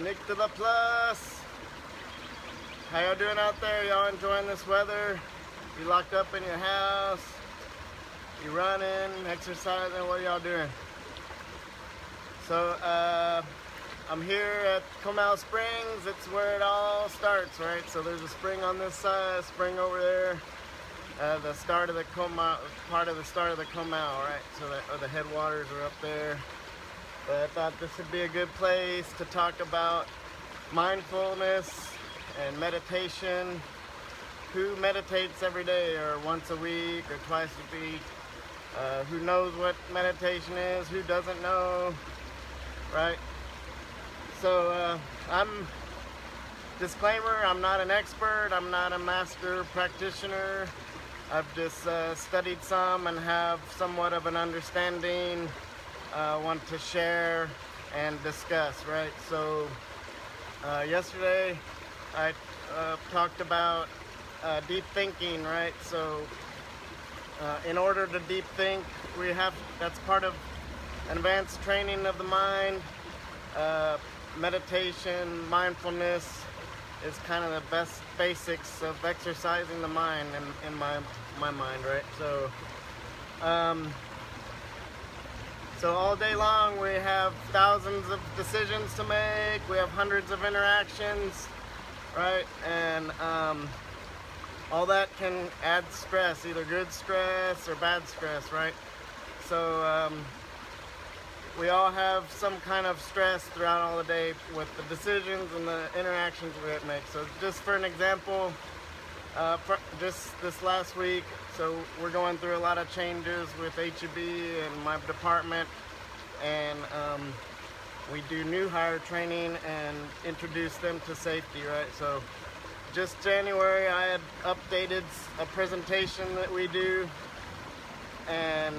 Nick to the plus. How y'all doing out there? Y'all enjoying this weather? You locked up in your house? You running, exercising? What are y'all doing? So I'm here at Comal Springs. It's where it all starts, right? So there's a spring on this side, a spring over there. The start of the Comal, part of the start of the Comal, right? So the headwaters are up there. But I thought this would be a good place to talk about mindfulness and meditation. Who meditates every day or once a week or twice a week? Who knows what meditation is? Who doesn't know? Right? So disclaimer, I'm not an expert. I'm not a master practitioner. I've just studied some and have somewhat of an understanding. Want to share and discuss, right? So yesterday I talked about deep thinking, right? So in order to deep think, that's part of advanced training of the mind. Meditation, mindfulness is kind of the best basics of exercising the mind in my mind, right? So so all day long we have thousands of decisions to make, we have hundreds of interactions, right? And all that can add stress, either good stress or bad stress, right? So we all have some kind of stress throughout all the day with the decisions and the interactions we make. So just for an example, just this last week, so we're going through a lot of changes with HEB and my department, and we do new hire training and introduce them to safety, right? So just January I had updated a presentation that we do, and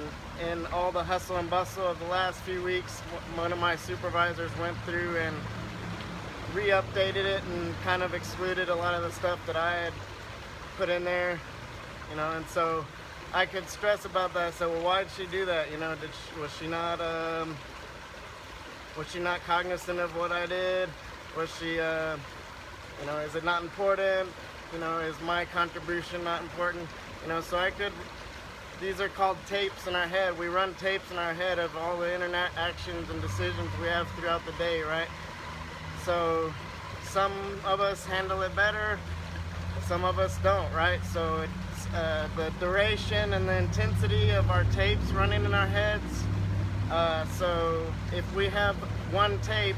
in all the hustle and bustle of the last few weeks, one of my supervisors went through and re-updated it and kind of excluded a lot of the stuff that I had put in there, you know, and so I could stress about that. So, well, why did she do that? You know, was she not cognizant of what I did? Was she, you know, is it not important? You know, is my contribution not important? You know, so these are called tapes in our head. We run tapes in our head of all the internet actions and decisions we have throughout the day, right? So some of us handle it better, some of us don't, right? So it's the duration and the intensity of our tapes running in our heads. So if we have one tape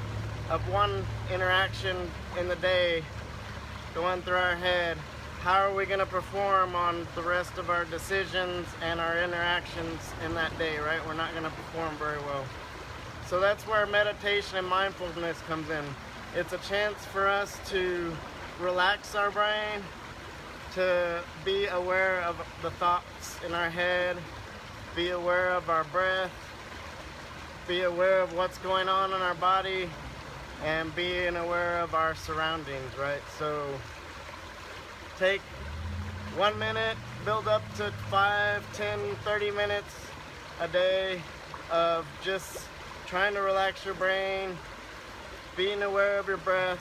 of one interaction in the day going through our head, how are we going to perform on the rest of our decisions and our interactions in that day, right? We're not going to perform very well. So that's where meditation and mindfulness comes in. It's a chance for us to relax our brain, to be aware of the thoughts in our head, be aware of our breath, be aware of what's going on in our body, and being aware of our surroundings, right? So take 1 minute, build up to 5, 10, 30 minutes a day of just trying to relax your brain, being aware of your breath,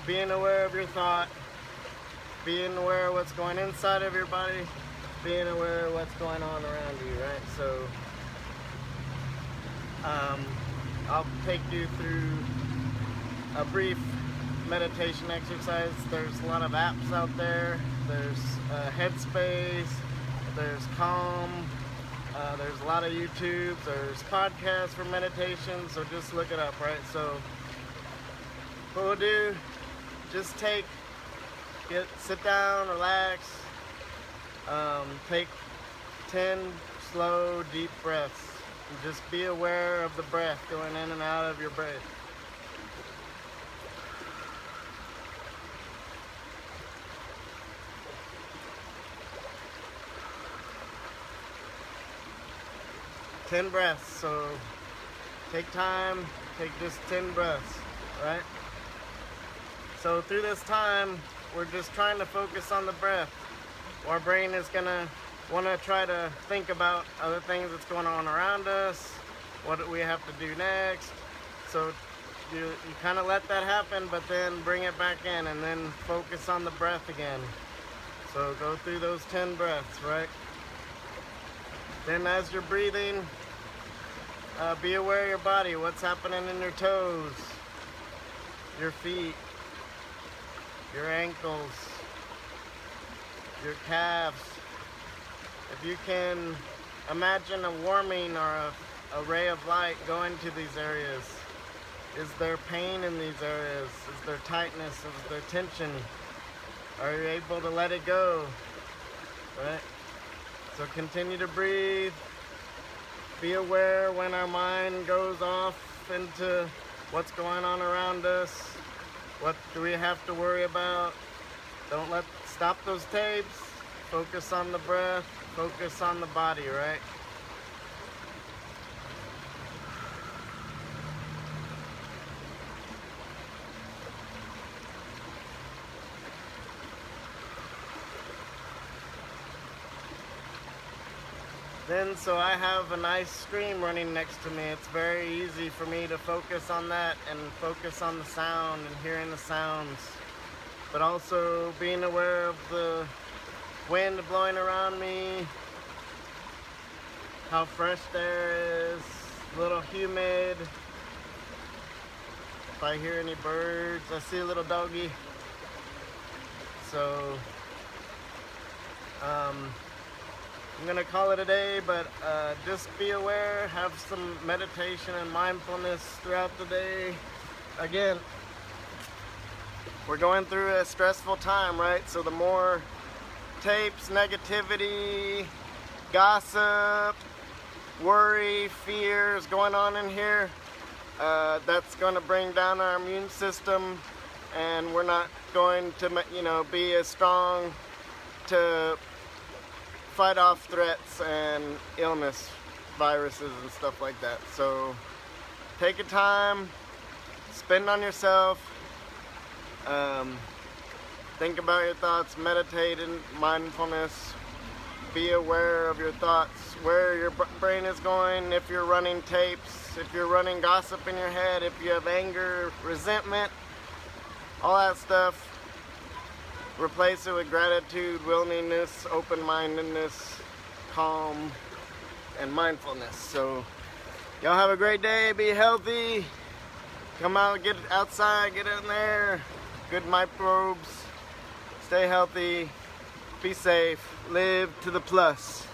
being aware of your thought, being aware of what's going inside of your body, being aware of what's going on around you, right? So I'll take you through a brief meditation exercise. There's a lot of apps out there. There's Headspace, there's Calm, there's a lot of YouTubes, there's podcasts for meditation, so just look it up, right? So what we'll do, just sit down, relax, take 10 slow, deep breaths, and just be aware of the breath going in and out of your breath. Ten breaths, so take time, take just 10 breaths, right? So through this time, we're just trying to focus on the breath. Our brain is gonna want to try to think about other things that's going on around us, what we have to do next. So you kind of let that happen, but then bring it back in and then focus on the breath again. So go through those 10 breaths, right? Then as you're breathing, be aware of your body, what's happening in your toes, your feet, your ankles, your calves. If you can imagine a warming or a ray of light going to these areas. Is there pain in these areas? Is there tightness? Is there tension? Are you able to let it go? Right? So continue to breathe. Be aware when our mind goes off into what's going on around us. What do we have to worry about? Stop those tapes. Focus on the breath. Focus on the body, right? Then, so I have a nice stream running next to me. It's very easy for me to focus on that and focus on the sound and hearing the sounds. But also being aware of the wind blowing around me, how fresh the air is, a little humid. If I hear any birds, I see a little doggy. So, I'm gonna call it a day, but just be aware, have some meditation and mindfulness throughout the day. Again, we're going through a stressful time, right? So the more tapes, negativity, gossip, worry, fears going on in here, that's going to bring down our immune system, and we're not going to, be as strong to fight off threats and illness, viruses and stuff like that. So take your time, spend on yourself, think about your thoughts, meditate in mindfulness, be aware of your thoughts, where your brain is going, if you're running tapes, if you're running gossip in your head, if you have anger, resentment, all that stuff. Replace it with gratitude, willingness, open-mindedness, calm, and mindfulness. So, y'all have a great day, be healthy, come out, get outside, get in there, good microbes, stay healthy, be safe, live to the plus.